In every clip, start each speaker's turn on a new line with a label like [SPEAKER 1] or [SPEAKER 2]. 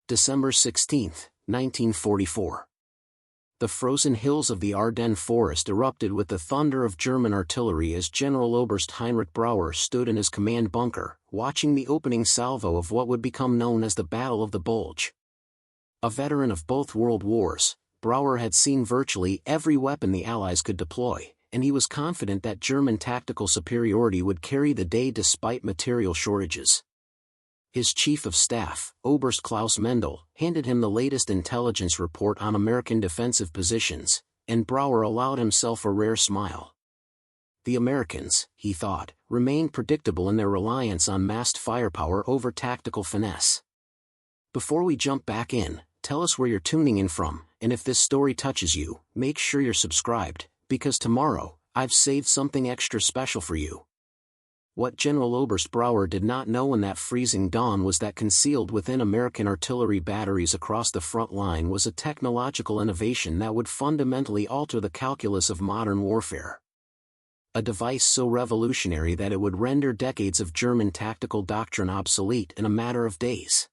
[SPEAKER 1] December 16, 1944. The frozen hills of the Ardennes Forest erupted with the thunder of German artillery as Generaloberst Heinrich Brauer stood in his command bunker, watching the opening salvo of what would become known as the Battle of the Bulge. A veteran of both World Wars, Brauer had seen virtually every weapon the Allies could deploy, and he was confident that German tactical superiority would carry the day despite material shortages. His chief of staff, Oberst Klaus Mendel, handed him the latest intelligence report on American defensive positions, and Brauer allowed himself a rare smile. The Americans, he thought, remained predictable in their reliance on massed firepower over tactical finesse. Before we jump back in, tell us where you're tuning in from, and if this story touches you, make sure you're subscribed, because tomorrow, I've saved something extra special for you. What Generaloberst Brauer did not know in that freezing dawn was that concealed within American artillery batteries across the front line was a technological innovation that would fundamentally alter the calculus of modern warfare. A device so revolutionary that it would render decades of German tactical doctrine obsolete in a matter of days.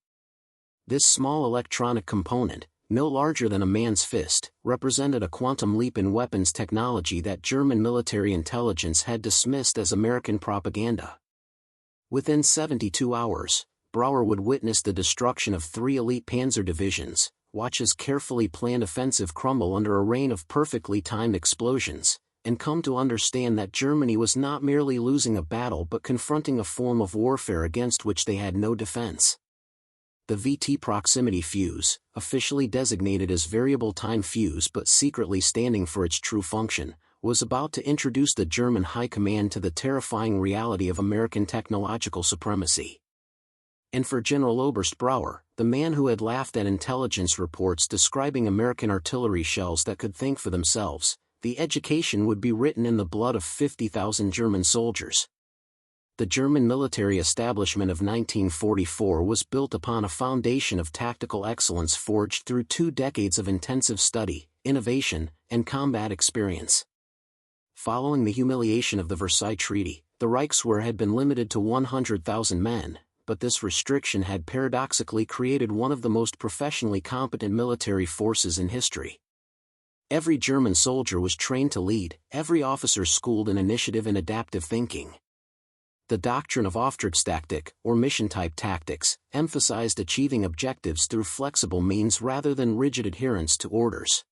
[SPEAKER 1] This small electronic component, no larger than a man's fist, represented a quantum leap in weapons technology that German military intelligence had dismissed as American propaganda. Within 72 hours, Brauer would witness the destruction of 3 elite panzer divisions, watch his carefully planned offensive crumble under a rain of perfectly timed explosions, and come to understand that Germany was not merely losing a battle but confronting a form of warfare against which they had no defense. The VT proximity fuse, officially designated as variable time fuse but secretly standing for its true function, was about to introduce the German high command to the terrifying reality of American technological supremacy. And for Generaloberst Brauer, the man who had laughed at intelligence reports describing American artillery shells that could think for themselves, the education would be written in the blood of 50,000 German soldiers. The German military establishment of 1944 was built upon a foundation of tactical excellence forged through 2 decades of intensive study, innovation, and combat experience. Following the humiliation of the Versailles Treaty, the Reichswehr had been limited to 100,000 men, but this restriction had paradoxically created one of the most professionally competent military forces in history. Every German soldier was trained to lead, every officer schooled in initiative and adaptive thinking. The doctrine of Auftragstaktik, or mission-type tactics, emphasized achieving objectives through flexible means rather than rigid adherence to orders.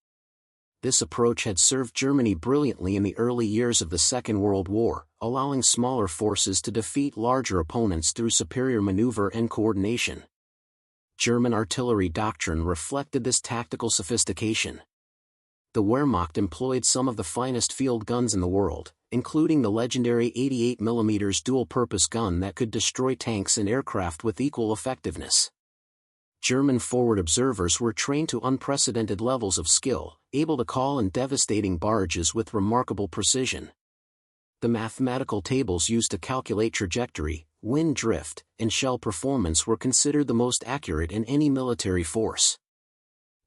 [SPEAKER 1] This approach had served Germany brilliantly in the early years of the Second World War, allowing smaller forces to defeat larger opponents through superior maneuver and coordination. German artillery doctrine reflected this tactical sophistication. The Wehrmacht employed some of the finest field guns in the world, including the legendary 88mm dual-purpose gun that could destroy tanks and aircraft with equal effectiveness. German forward observers were trained to unprecedented levels of skill, able to call in devastating barrages with remarkable precision. The mathematical tables used to calculate trajectory, wind drift, and shell performance were considered the most accurate in any military force.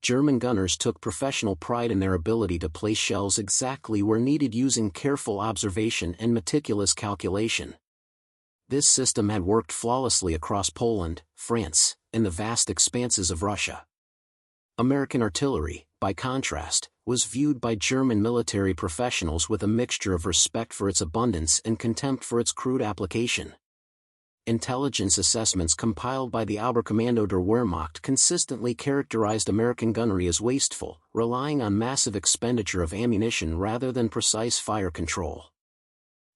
[SPEAKER 1] German gunners took professional pride in their ability to place shells exactly where needed using careful observation and meticulous calculation. This system had worked flawlessly across Poland, France, and the vast expanses of Russia. American artillery, by contrast, was viewed by German military professionals with a mixture of respect for its abundance and contempt for its crude application. Intelligence assessments compiled by the Oberkommando der Wehrmacht consistently characterized American gunnery as wasteful, relying on massive expenditure of ammunition rather than precise fire control.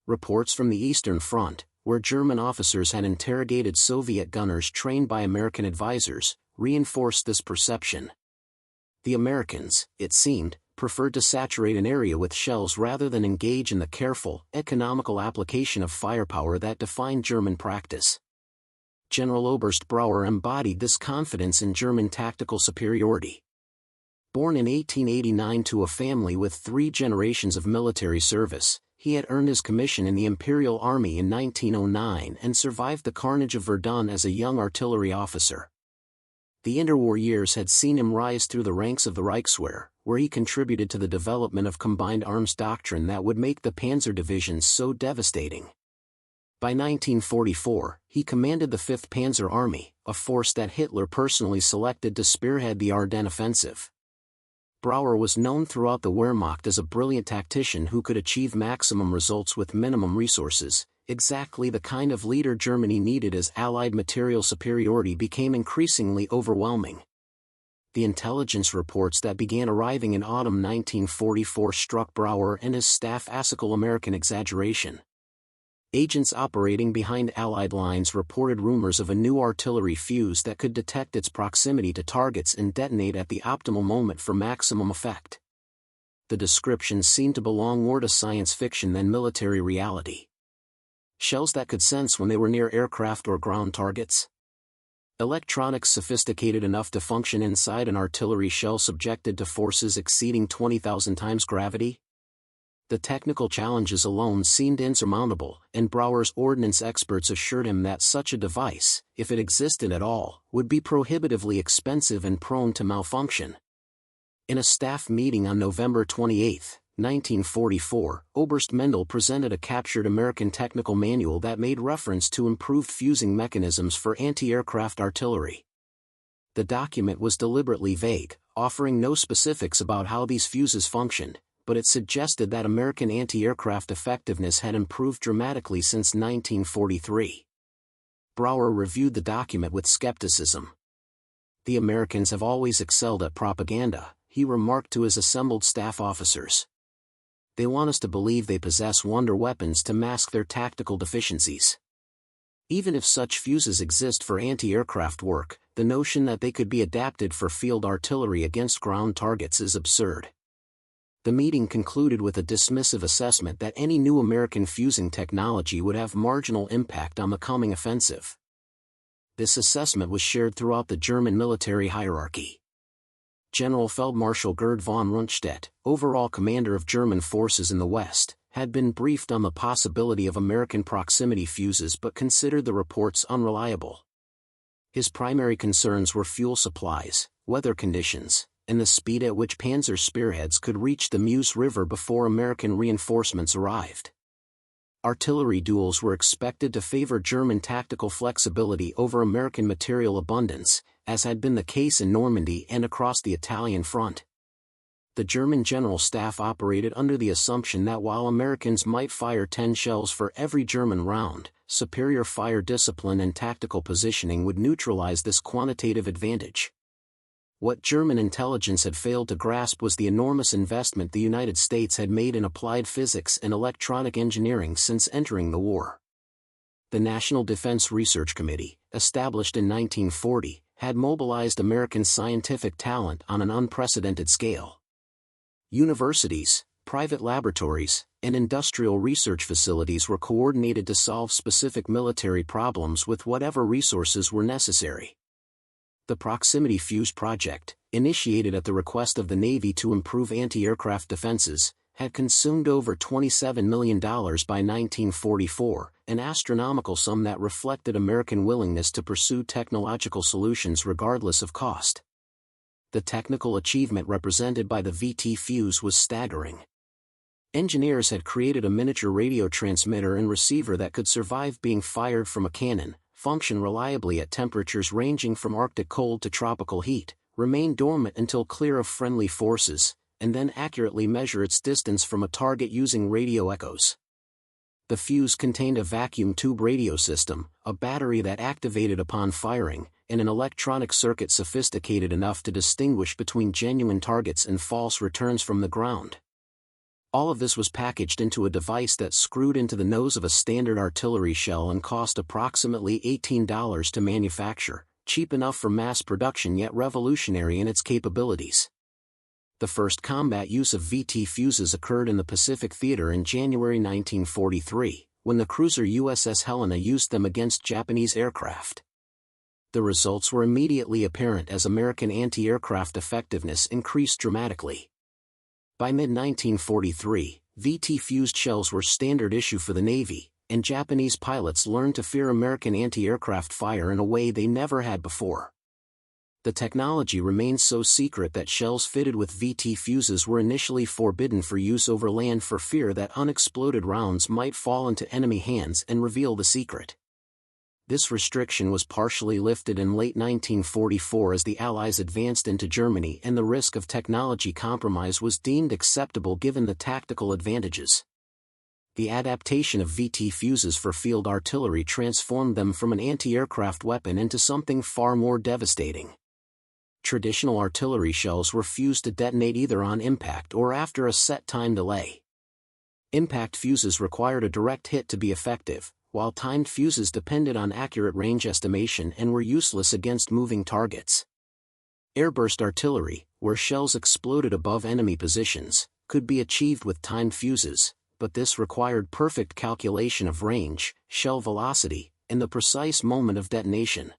[SPEAKER 1] Reports from the Eastern Front, where German officers had interrogated Soviet gunners trained by American advisors, reinforced this perception. The Americans, it seemed, preferred to saturate an area with shells rather than engage in the careful, economical application of firepower that defined German practice. Generaloberst Brauer embodied this confidence in German tactical superiority. Born in 1889 to a family with 3 generations of military service, he had earned his commission in the Imperial Army in 1909 and survived the carnage of Verdun as a young artillery officer. The interwar years had seen him rise through the ranks of the Reichswehr, where he contributed to the development of combined arms doctrine that would make the Panzer divisions so devastating. By 1944, he commanded the 5th Panzer Army, a force that Hitler personally selected to spearhead the Ardennes offensive. Brauer was known throughout the Wehrmacht as a brilliant tactician who could achieve maximum results with minimum resources, exactly the kind of leader Germany needed as Allied material superiority became increasingly overwhelming. The intelligence reports that began arriving in autumn 1944 struck Brauer and his staff as American exaggeration. Agents operating behind Allied lines reported rumors of a new artillery fuse that could detect its proximity to targets and detonate at the optimal moment for maximum effect. The descriptions seemed to belong more to science fiction than military reality. Shells that could sense when they were near aircraft or ground targets. Electronics sophisticated enough to function inside an artillery shell subjected to forces exceeding 20,000 times gravity. The technical challenges alone seemed insurmountable, and Brauer's ordnance experts assured him that such a device, if it existed at all, would be prohibitively expensive and prone to malfunction. In a staff meeting on November 28, 1944, Oberst Mendel presented a captured American technical manual that made reference to improved fusing mechanisms for anti-aircraft artillery. The document was deliberately vague, offering no specifics about how these fuses functioned, but it suggested that American anti-aircraft effectiveness had improved dramatically since 1943. Brauer reviewed the document with skepticism. "The Americans have always excelled at propaganda," he remarked to his assembled staff officers. "They want us to believe they possess wonder weapons to mask their tactical deficiencies. Even if such fuses exist for anti-aircraft work, the notion that they could be adapted for field artillery against ground targets is absurd." The meeting concluded with a dismissive assessment that any new American fusing technology would have marginal impact on the coming offensive. This assessment was shared throughout the German military hierarchy. General Feldmarschall Gerd von Rundstedt, overall commander of German forces in the West, had been briefed on the possibility of American proximity fuses but considered the reports unreliable. His primary concerns were fuel supplies, weather conditions, and the speed at which Panzer spearheads could reach the Meuse River before American reinforcements arrived. Artillery duels were expected to favor German tactical flexibility over American material abundance, as had been the case in Normandy and across the Italian front. The German General Staff operated under the assumption that while Americans might fire 10 shells for every German round, superior fire discipline and tactical positioning would neutralize this quantitative advantage. What German intelligence had failed to grasp was the enormous investment the United States had made in applied physics and electronic engineering since entering the war. The National Defense Research Committee, established in 1940, had mobilized American scientific talent on an unprecedented scale. Universities, private laboratories, and industrial research facilities were coordinated to solve specific military problems with whatever resources were necessary. The Proximity Fuse Project, initiated at the request of the Navy to improve anti-aircraft defenses, had consumed over $27 million by 1944, an astronomical sum that reflected American willingness to pursue technological solutions regardless of cost. The technical achievement represented by the VT fuse was staggering. Engineers had created a miniature radio transmitter and receiver that could survive being fired from a cannon, function reliably at temperatures ranging from Arctic cold to tropical heat, remain dormant until clear of friendly forces, and then accurately measure its distance from a target using radio echoes. The fuse contained a vacuum tube radio system, a battery that activated upon firing, and an electronic circuit sophisticated enough to distinguish between genuine targets and false returns from the ground. All of this was packaged into a device that screwed into the nose of a standard artillery shell and cost approximately $18 to manufacture, cheap enough for mass production yet revolutionary in its capabilities. The first combat use of VT fuses occurred in the Pacific Theater in January 1943, when the cruiser USS Helena used them against Japanese aircraft. The results were immediately apparent as American anti-aircraft effectiveness increased dramatically. By mid-1943, VT-fused shells were standard issue for the Navy, and Japanese pilots learned to fear American anti-aircraft fire in a way they never had before. The technology remained so secret that shells fitted with VT fuses were initially forbidden for use over land for fear that unexploded rounds might fall into enemy hands and reveal the secret. This restriction was partially lifted in late 1944 as the Allies advanced into Germany and the risk of technology compromise was deemed acceptable given the tactical advantages. The adaptation of VT fuses for field artillery transformed them from an anti-aircraft weapon into something far more devastating. Traditional artillery shells were fused to detonate either on impact or after a set time delay. Impact fuses required a direct hit to be effective, while timed fuses depended on accurate range estimation and were useless against moving targets. Airburst artillery, where shells exploded above enemy positions, could be achieved with timed fuses, but this required perfect calculation of range, shell velocity, and the precise moment of detonation.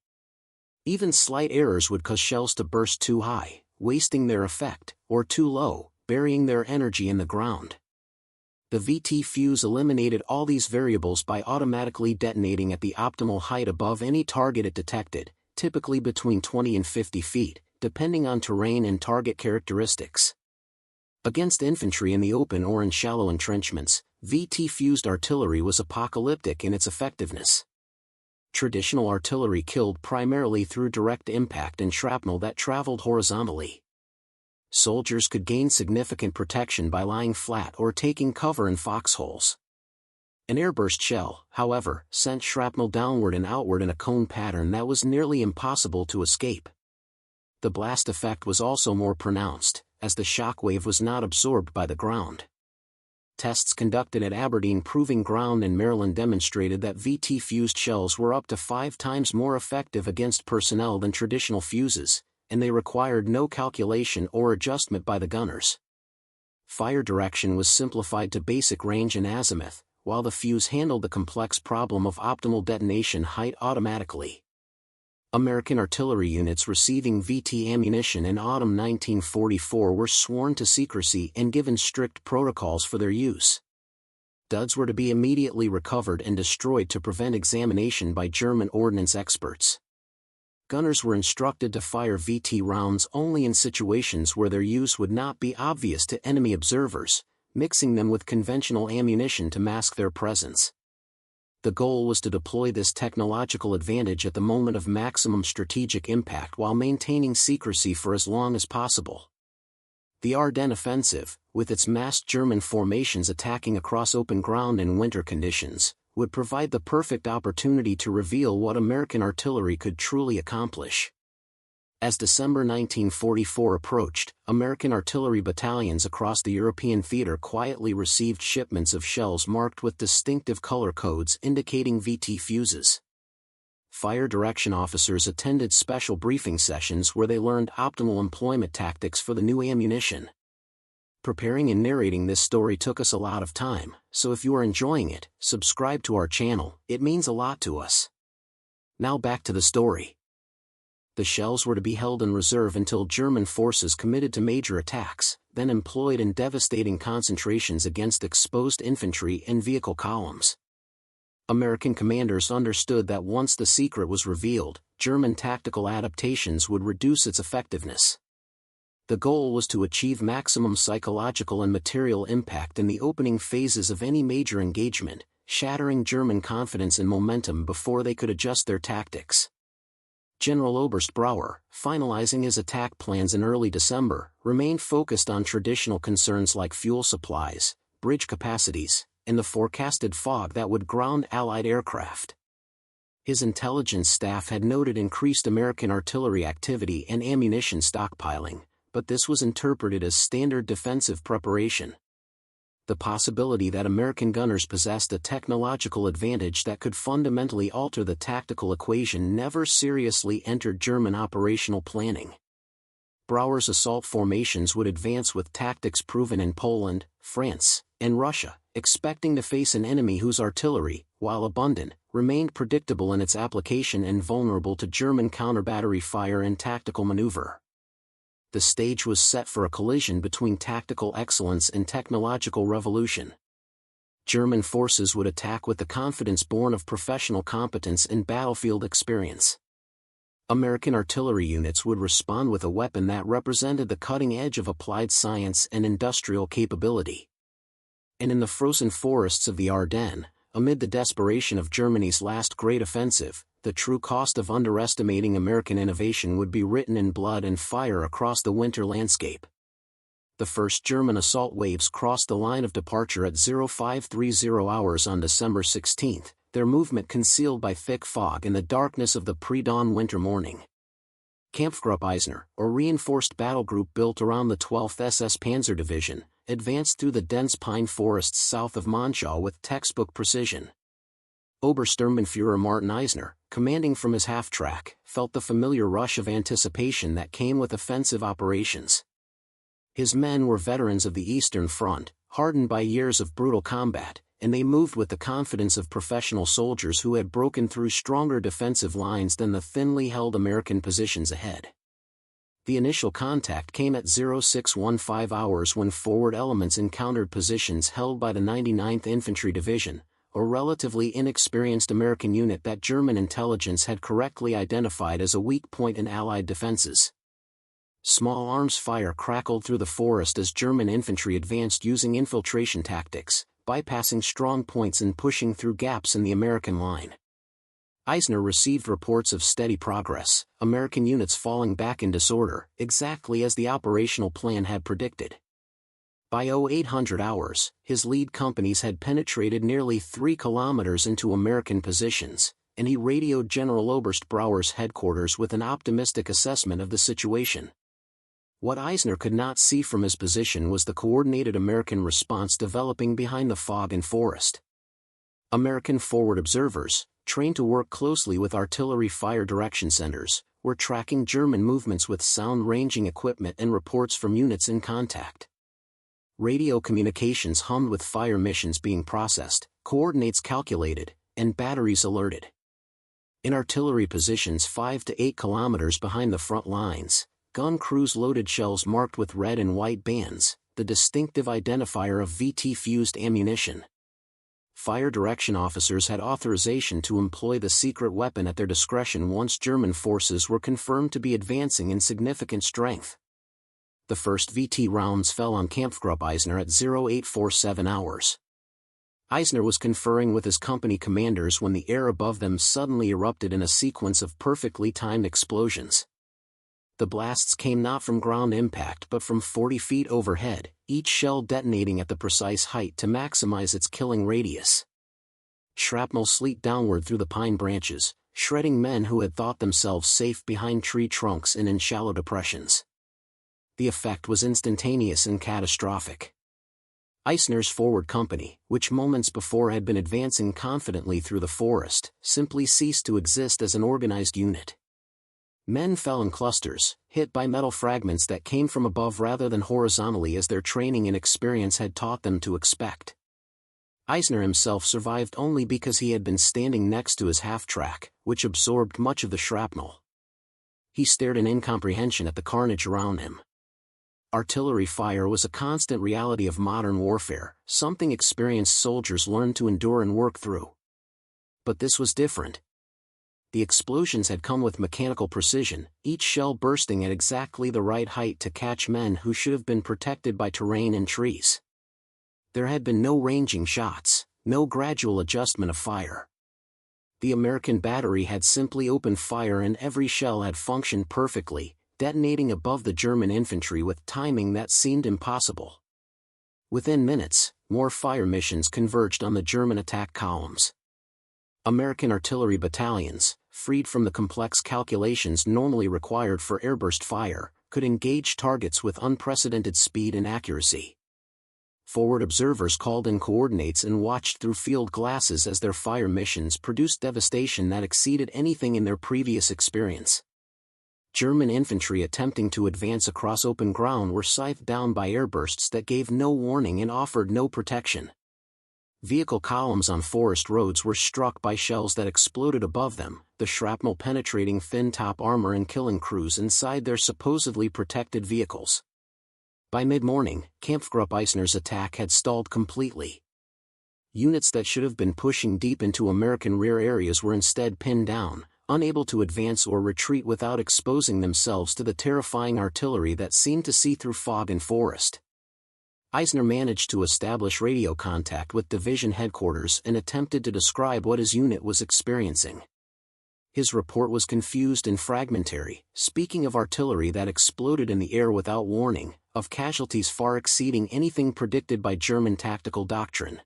[SPEAKER 1] Even slight errors would cause shells to burst too high, wasting their effect, or too low, burying their energy in the ground. The VT fuse eliminated all these variables by automatically detonating at the optimal height above any target it detected, typically between 20 and 50 feet, depending on terrain and target characteristics. Against infantry in the open or in shallow entrenchments, VT-fused artillery was apocalyptic in its effectiveness. Traditional artillery killed primarily through direct impact and shrapnel that traveled horizontally. Soldiers could gain significant protection by lying flat or taking cover in foxholes. An airburst shell, however, sent shrapnel downward and outward in a cone pattern that was nearly impossible to escape. The blast effect was also more pronounced, as the shock wave was not absorbed by the ground. Tests conducted at Aberdeen Proving Ground in Maryland demonstrated that VT-fused shells were up to 5 times more effective against personnel than traditional fuses, and they required no calculation or adjustment by the gunners. Fire direction was simplified to basic range and azimuth, while the fuse handled the complex problem of optimal detonation height automatically. American artillery units receiving VT ammunition in autumn 1944 were sworn to secrecy and given strict protocols for their use. Duds were to be immediately recovered and destroyed to prevent examination by German ordnance experts. Gunners were instructed to fire VT rounds only in situations where their use would not be obvious to enemy observers, mixing them with conventional ammunition to mask their presence. The goal was to deploy this technological advantage at the moment of maximum strategic impact while maintaining secrecy for as long as possible. The Ardennes offensive, with its massed German formations attacking across open ground in winter conditions, would provide the perfect opportunity to reveal what American artillery could truly accomplish. As December 1944 approached, American artillery battalions across the European theater quietly received shipments of shells marked with distinctive color codes indicating VT fuses. Fire direction officers attended special briefing sessions where they learned optimal employment tactics for the new ammunition. Preparing and narrating this story took us a lot of time, so if you are enjoying it, subscribe to our channel, it means a lot to us. Now back to the story. The shells were to be held in reserve until German forces committed to major attacks, then employed in devastating concentrations against exposed infantry and vehicle columns. American commanders understood that once the secret was revealed, German tactical adaptations would reduce its effectiveness. The goal was to achieve maximum psychological and material impact in the opening phases of any major engagement, shattering German confidence and momentum before they could adjust their tactics. Generaloberst Brauer, finalizing his attack plans in early December, remained focused on traditional concerns like fuel supplies, bridge capacities, and the forecasted fog that would ground Allied aircraft. His intelligence staff had noted increased American artillery activity and ammunition stockpiling, but this was interpreted as standard defensive preparation. The possibility that American gunners possessed a technological advantage that could fundamentally alter the tactical equation never seriously entered German operational planning. Brauer's assault formations would advance with tactics proven in Poland, France, and Russia, expecting to face an enemy whose artillery, while abundant, remained predictable in its application and vulnerable to German counter-battery fire and tactical maneuver. The stage was set for a collision between tactical excellence and technological revolution. German forces would attack with the confidence born of professional competence and battlefield experience. American artillery units would respond with a weapon that represented the cutting edge of applied science and industrial capability. And in the frozen forests of the Ardennes, amid the desperation of Germany's last great offensive, the true cost of underestimating American innovation would be written in blood and fire across the winter landscape. The first German assault waves crossed the line of departure at 0530 hours on December 16, their movement concealed by thick fog in the darkness of the pre-dawn winter morning. Kampfgruppe Eisner, or reinforced battle group built around the 12th SS Panzer Division, advanced through the dense pine forests south of Monschau with textbook precision. Obersturmbannführer Martin Eisner, commanding from his half-track, felt the familiar rush of anticipation that came with offensive operations. His men were veterans of the Eastern Front, hardened by years of brutal combat, and they moved with the confidence of professional soldiers who had broken through stronger defensive lines than the thinly held American positions ahead. The initial contact came at 0615 hours when forward elements encountered positions held by the 99th Infantry Division, a relatively inexperienced American unit that German intelligence had correctly identified as a weak point in Allied defenses. Small arms fire crackled through the forest as German infantry advanced using infiltration tactics, bypassing strong points and pushing through gaps in the American line. Eisner received reports of steady progress, American units falling back in disorder, exactly as the operational plan had predicted. By 0800 hours, his lead companies had penetrated nearly 3 kilometers into American positions, and he radioed Generaloberst Brauer's headquarters with an optimistic assessment of the situation. What Eisner could not see from his position was the coordinated American response developing behind the fog and forest. American forward observers, trained to work closely with artillery fire direction centers, were tracking German movements with sound-ranging equipment and reports from units in contact. Radio communications hummed with fire missions being processed, coordinates calculated, and batteries alerted. In artillery positions 5 to 8 kilometers behind the front lines, gun crews loaded shells marked with red and white bands, the distinctive identifier of VT-fused ammunition. Fire direction officers had authorization to employ the secret weapon at their discretion once German forces were confirmed to be advancing in significant strength. The first VT rounds fell on Kampfgruppe Eisner at 0847 hours. Eisner was conferring with his company commanders when the air above them suddenly erupted in a sequence of perfectly timed explosions. The blasts came not from ground impact but from 40 feet overhead, each shell detonating at the precise height to maximize its killing radius. Shrapnel sleet downward through the pine branches, shredding men who had thought themselves safe behind tree trunks and in shallow depressions. The effect was instantaneous and catastrophic. Eisner's forward company, which moments before had been advancing confidently through the forest, simply ceased to exist as an organized unit. Men fell in clusters, hit by metal fragments that came from above rather than horizontally as their training and experience had taught them to expect. Eisner himself survived only because he had been standing next to his half-track, which absorbed much of the shrapnel. He stared in incomprehension at the carnage around him. Artillery fire was a constant reality of modern warfare, something experienced soldiers learned to endure and work through. But this was different. The explosions had come with mechanical precision, each shell bursting at exactly the right height to catch men who should have been protected by terrain and trees. There had been no ranging shots, no gradual adjustment of fire. The American battery had simply opened fire and every shell had functioned perfectly, detonating above the German infantry with timing that seemed impossible. Within minutes, more fire missions converged on the German attack columns. American artillery battalions, freed from the complex calculations normally required for airburst fire, could engage targets with unprecedented speed and accuracy. Forward observers called in coordinates and watched through field glasses as their fire missions produced devastation that exceeded anything in their previous experience. German infantry attempting to advance across open ground were scythed down by airbursts that gave no warning and offered no protection. Vehicle columns on forest roads were struck by shells that exploded above them, the shrapnel penetrating thin top armor and killing crews inside their supposedly protected vehicles. By mid-morning, Kampfgruppe Eisner's attack had stalled completely. Units that should have been pushing deep into American rear areas were instead pinned down, unable to advance or retreat without exposing themselves to the terrifying artillery that seemed to see through fog and forest. Eisner managed to establish radio contact with division headquarters and attempted to describe what his unit was experiencing. His report was confused and fragmentary, speaking of artillery that exploded in the air without warning, of casualties far exceeding anything predicted by German tactical doctrine.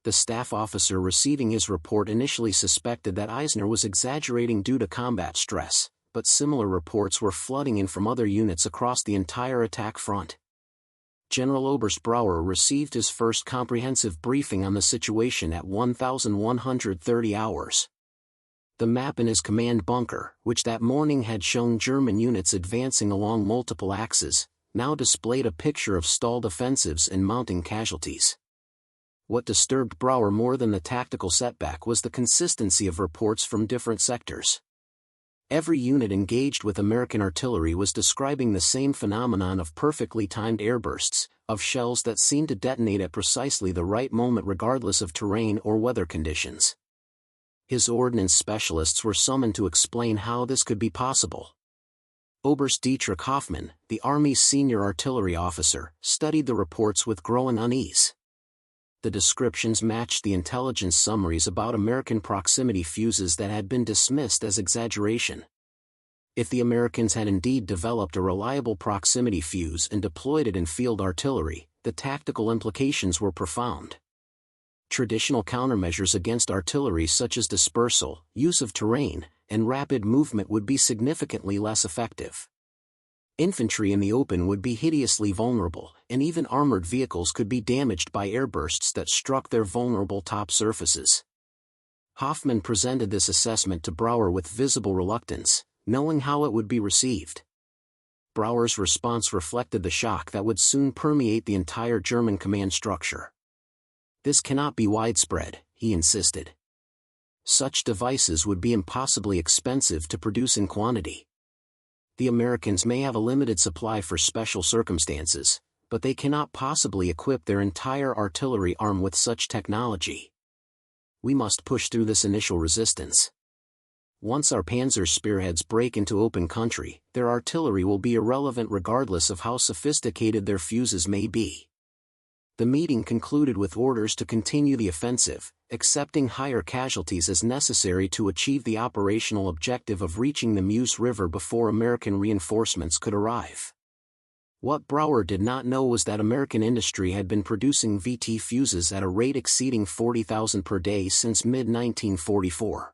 [SPEAKER 1] The staff officer receiving his report initially suspected that Eisner was exaggerating due to combat stress, but similar reports were flooding in from other units across the entire attack front. Generaloberst Brauer received his first comprehensive briefing on the situation at 1130 hours. The map in his command bunker, which that morning had shown German units advancing along multiple axes, now displayed a picture of stalled offensives and mounting casualties. What disturbed Brauer more than the tactical setback was the consistency of reports from different sectors. Every unit engaged with American artillery was describing the same phenomenon of perfectly timed airbursts, of shells that seemed to detonate at precisely the right moment regardless of terrain or weather conditions. His ordnance specialists were summoned to explain how this could be possible. Oberst Dietrich Hoffmann, the Army's senior artillery officer, studied the reports with growing unease. The descriptions matched the intelligence summaries about American proximity fuses that had been dismissed as exaggeration. If the Americans had indeed developed a reliable proximity fuse and deployed it in field artillery, the tactical implications were profound. Traditional countermeasures against artillery such as dispersal, use of terrain, and rapid movement would be significantly less effective. Infantry in the open would be hideously vulnerable, and even armored vehicles could be damaged by airbursts that struck their vulnerable top surfaces. Hoffmann presented this assessment to Brauer with visible reluctance, knowing how it would be received. Brauer's response reflected the shock that would soon permeate the entire German command structure. This cannot be widespread, he insisted. Such devices would be impossibly expensive to produce in quantity. The Americans may have a limited supply for special circumstances, but they cannot possibly equip their entire artillery arm with such technology. We must push through this initial resistance. Once our Panzer spearheads break into open country, their artillery will be irrelevant regardless of how sophisticated their fuses may be. The meeting concluded with orders to continue the offensive, accepting higher casualties as necessary to achieve the operational objective of reaching the Meuse River before American reinforcements could arrive. What Brauer did not know was that American industry had been producing VT fuses at a rate exceeding 40,000 per day since mid-1944.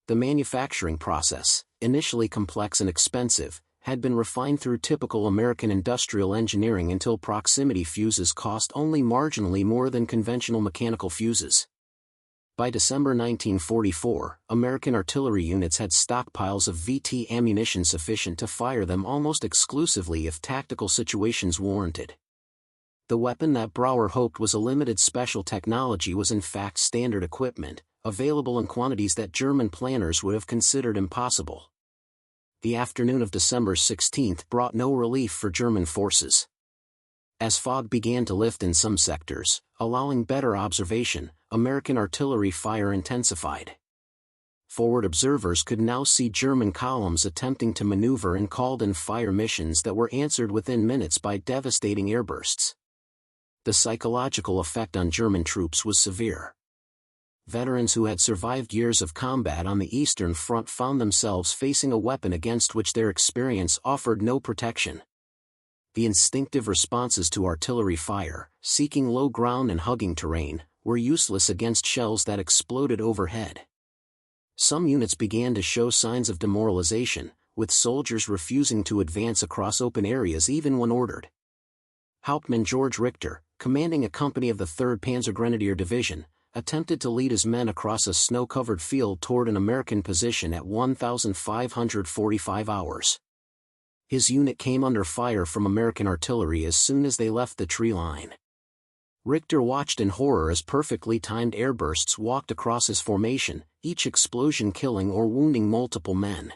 [SPEAKER 1] The manufacturing process, initially complex and expensive, had been refined through typical American industrial engineering until proximity fuses cost only marginally more than conventional mechanical fuses. By December 1944, American artillery units had stockpiles of VT ammunition sufficient to fire them almost exclusively if tactical situations warranted. The weapon that Brauer hoped was a limited special technology was in fact standard equipment, available in quantities that German planners would have considered impossible. The afternoon of December 16 brought no relief for German forces. As fog began to lift in some sectors, allowing better observation, American artillery fire intensified. Forward observers could now see German columns attempting to maneuver in called-in fire missions that were answered within minutes by devastating airbursts. The psychological effect on German troops was severe. Veterans who had survived years of combat on the Eastern Front found themselves facing a weapon against which their experience offered no protection. The instinctive responses to artillery fire, seeking low ground and hugging terrain, were useless against shells that exploded overhead. Some units began to show signs of demoralization, with soldiers refusing to advance across open areas even when ordered. Hauptmann George Richter, commanding a company of the 3rd Panzergrenadier Division, attempted to lead his men across a snow-covered field toward an American position at 1,545 hours. His unit came under fire from American artillery as soon as they left the tree line. Richter watched in horror as perfectly timed airbursts walked across his formation, each explosion killing or wounding multiple men.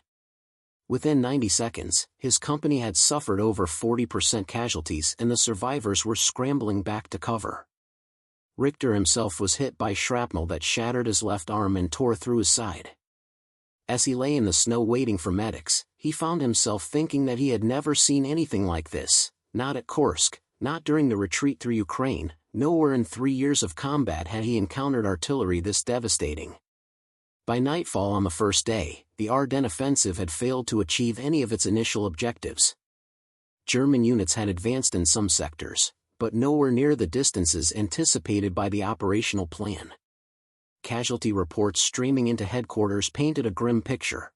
[SPEAKER 1] Within 90 seconds, his company had suffered over 40% casualties and the survivors were scrambling back to cover. Richter himself was hit by shrapnel that shattered his left arm and tore through his side. As he lay in the snow waiting for medics, he found himself thinking that he had never seen anything like this, not at Kursk, not during the retreat through Ukraine, nowhere in 3 years of combat had he encountered artillery this devastating. By nightfall on the first day, the Ardennes offensive had failed to achieve any of its initial objectives. German units had advanced in some sectors, but nowhere near the distances anticipated by the operational plan. Casualty reports streaming into headquarters painted a grim picture.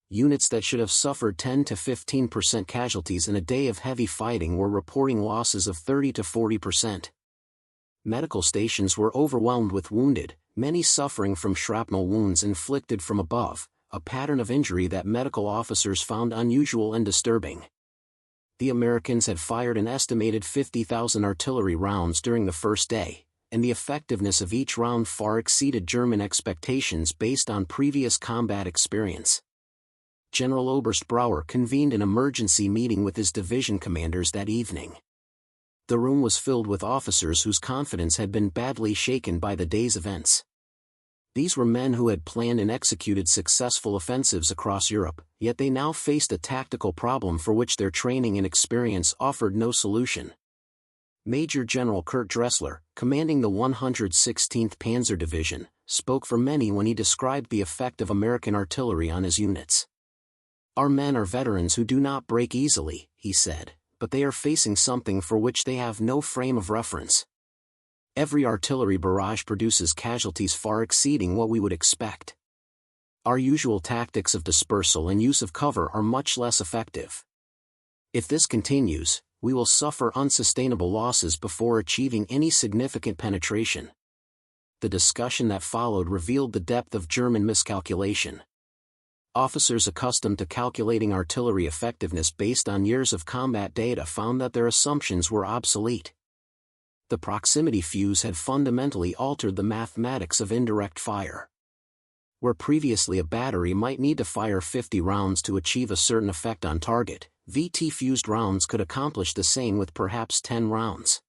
[SPEAKER 1] Units that should have suffered 10 to 15% casualties in a day of heavy fighting were reporting losses of 30 to 40%. Medical stations were overwhelmed with wounded, many suffering from shrapnel wounds inflicted from above, a pattern of injury that medical officers found unusual and disturbing. The Americans had fired an estimated 50,000 artillery rounds during the first day, and the effectiveness of each round far exceeded German expectations based on previous combat experience. Generaloberst Brauer convened an emergency meeting with his division commanders that evening. The room was filled with officers whose confidence had been badly shaken by the day's events. These were men who had planned and executed successful offensives across Europe, yet they now faced a tactical problem for which their training and experience offered no solution. Major General Kurt Dressler, commanding the 116th Panzer Division, spoke for many when he described the effect of American artillery on his units. "Our men are veterans who do not break easily," he said, "but they are facing something for which they have no frame of reference. Every artillery barrage produces casualties far exceeding what we would expect. Our usual tactics of dispersal and use of cover are much less effective. If this continues, we will suffer unsustainable losses before achieving any significant penetration." The discussion that followed revealed the depth of German miscalculation. Officers accustomed to calculating artillery effectiveness based on years of combat data found that their assumptions were obsolete. The proximity fuse had fundamentally altered the mathematics of indirect fire. Where previously a battery might need to fire 50 rounds to achieve a certain effect on target, VT-fused rounds could accomplish the same with perhaps 10 rounds.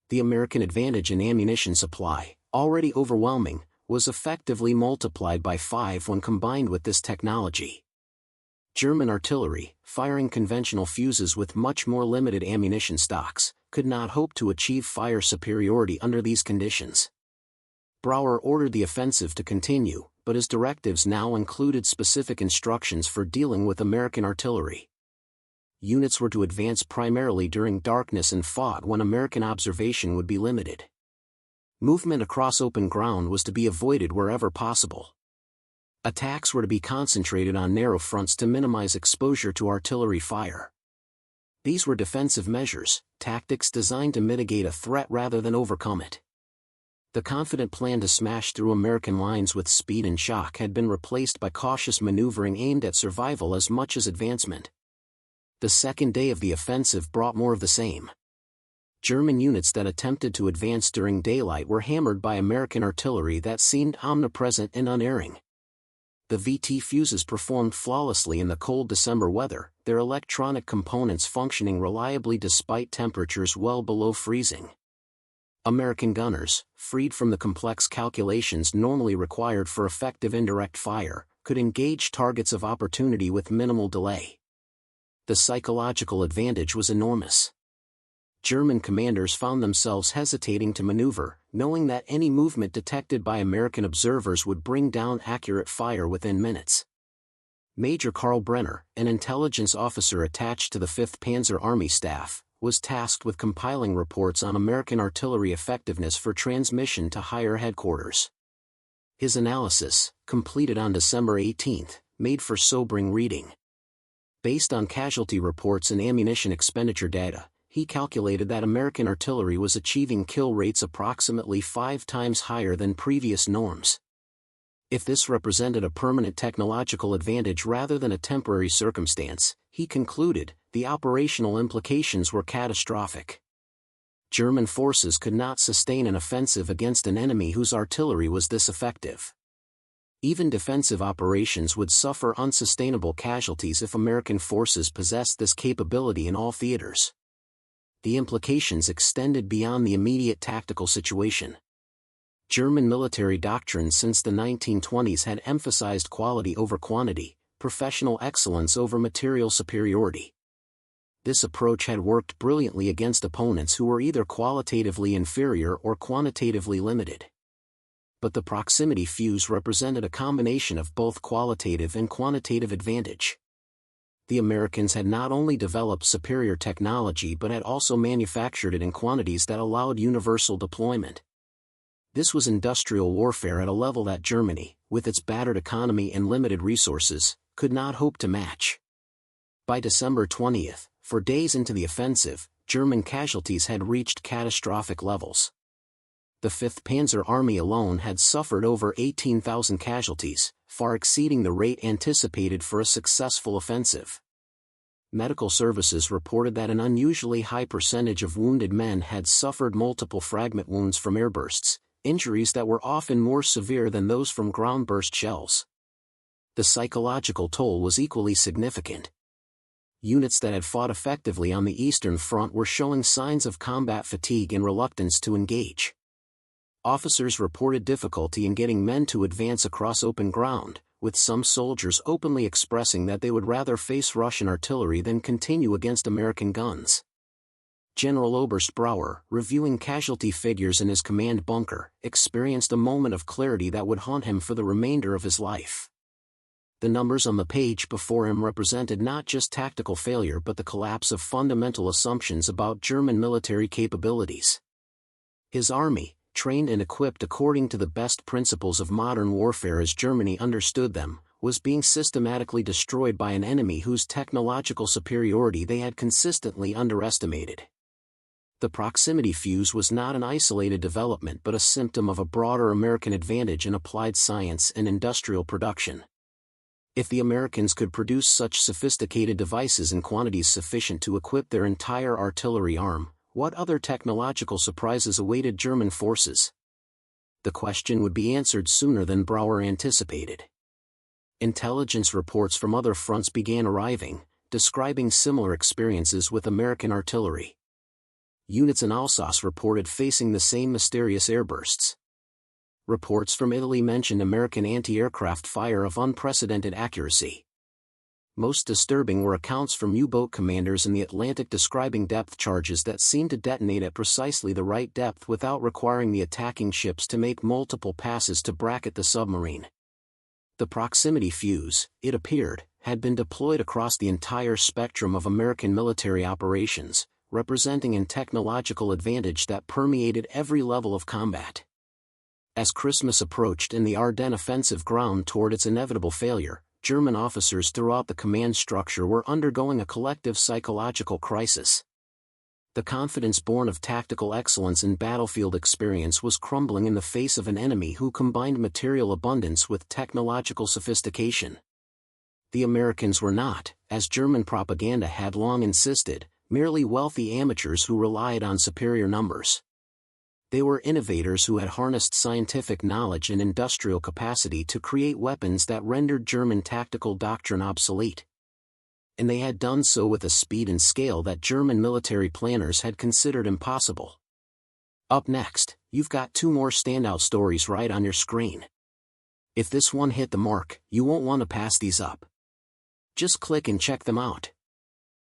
[SPEAKER 1] The American advantage in ammunition supply, already overwhelming, was effectively multiplied by 5 when combined with this technology. German artillery, firing conventional fuses with much more limited ammunition stocks, could not hope to achieve fire superiority under these conditions. Brauer ordered the offensive to continue, but his directives now included specific instructions for dealing with American artillery. Units were to advance primarily during darkness and fog when American observation would be limited. Movement across open ground was to be avoided wherever possible. Attacks were to be concentrated on narrow fronts to minimize exposure to artillery fire. These were defensive measures, tactics designed to mitigate a threat rather than overcome it. The confident plan to smash through American lines with speed and shock had been replaced by cautious maneuvering aimed at survival as much as advancement. The second day of the offensive brought more of the same. German units that attempted to advance during daylight were hammered by American artillery that seemed omnipresent and unerring. The VT fuses performed flawlessly in the cold December weather, their electronic components functioning reliably despite temperatures well below freezing. American gunners, freed from the complex calculations normally required for effective indirect fire, could engage targets of opportunity with minimal delay. The psychological advantage was enormous. German commanders found themselves hesitating to maneuver, knowing that any movement detected by American observers would bring down accurate fire within minutes. Major Karl Brenner, an intelligence officer attached to the 5th Panzer Army staff, was tasked with compiling reports on American artillery effectiveness for transmission to higher headquarters. His analysis, completed on December 18, made for sobering reading. Based on casualty reports and ammunition expenditure data, he calculated that American artillery was achieving kill rates approximately 5 times higher than previous norms. If this represented a permanent technological advantage rather than a temporary circumstance, he concluded, the operational implications were catastrophic. German forces could not sustain an offensive against an enemy whose artillery was this effective. Even defensive operations would suffer unsustainable casualties if American forces possessed this capability in all theaters. The implications extended beyond the immediate tactical situation. German military doctrine since the 1920s had emphasized quality over quantity, professional excellence over material superiority. This approach had worked brilliantly against opponents who were either qualitatively inferior or quantitatively limited. But the proximity fuse represented a combination of both qualitative and quantitative advantage. The Americans had not only developed superior technology but had also manufactured it in quantities that allowed universal deployment. This was industrial warfare at a level that Germany, with its battered economy and limited resources, could not hope to match. By December 20th, for days into the offensive, German casualties had reached catastrophic levels. The 5th Panzer Army alone had suffered over 18,000 casualties, far exceeding the rate anticipated for a successful offensive. Medical services reported that an unusually high percentage of wounded men had suffered multiple fragment wounds from airbursts, injuries that were often more severe than those from ground-burst shells. The psychological toll was equally significant. Units that had fought effectively on the Eastern Front were showing signs of combat fatigue and reluctance to engage. Officers reported difficulty in getting men to advance across open ground, with some soldiers openly expressing that they would rather face Russian artillery than continue against American guns. Generaloberst Brauer, reviewing casualty figures in his command bunker, experienced a moment of clarity that would haunt him for the remainder of his life. The numbers on the page before him represented not just tactical failure but the collapse of fundamental assumptions about German military capabilities. His army, trained and equipped according to the best principles of modern warfare as Germany understood them, was being systematically destroyed by an enemy whose technological superiority they had consistently underestimated. The proximity fuse was not an isolated development but a symptom of a broader American advantage in applied science and industrial production. If the Americans could produce such sophisticated devices in quantities sufficient to equip their entire artillery arm, what other technological surprises awaited German forces? The question would be answered sooner than Brauer anticipated. Intelligence reports from other fronts began arriving, describing similar experiences with American artillery. Units in Alsace reported facing the same mysterious airbursts. Reports from Italy mentioned American anti-aircraft fire of unprecedented accuracy. Most disturbing were accounts from U-boat commanders in the Atlantic describing depth charges that seemed to detonate at precisely the right depth without requiring the attacking ships to make multiple passes to bracket the submarine. The proximity fuse, it appeared, had been deployed across the entire spectrum of American military operations, representing an technological advantage that permeated every level of combat. As Christmas approached and the Ardennes offensive ground toward its inevitable failure, German officers throughout the command structure were undergoing a collective psychological crisis. The confidence born of tactical excellence and battlefield experience was crumbling in the face of an enemy who combined material abundance with technological sophistication. The Americans were not, as German propaganda had long insisted, merely wealthy amateurs who relied on superior numbers. They were innovators who had harnessed scientific knowledge and industrial capacity to create weapons that rendered German tactical doctrine obsolete. And they had done so with a speed and scale that German military planners had considered impossible. Up next, you've got two more standout stories right on your screen. If this one hit the mark, you won't want to pass these up. Just click and check them out.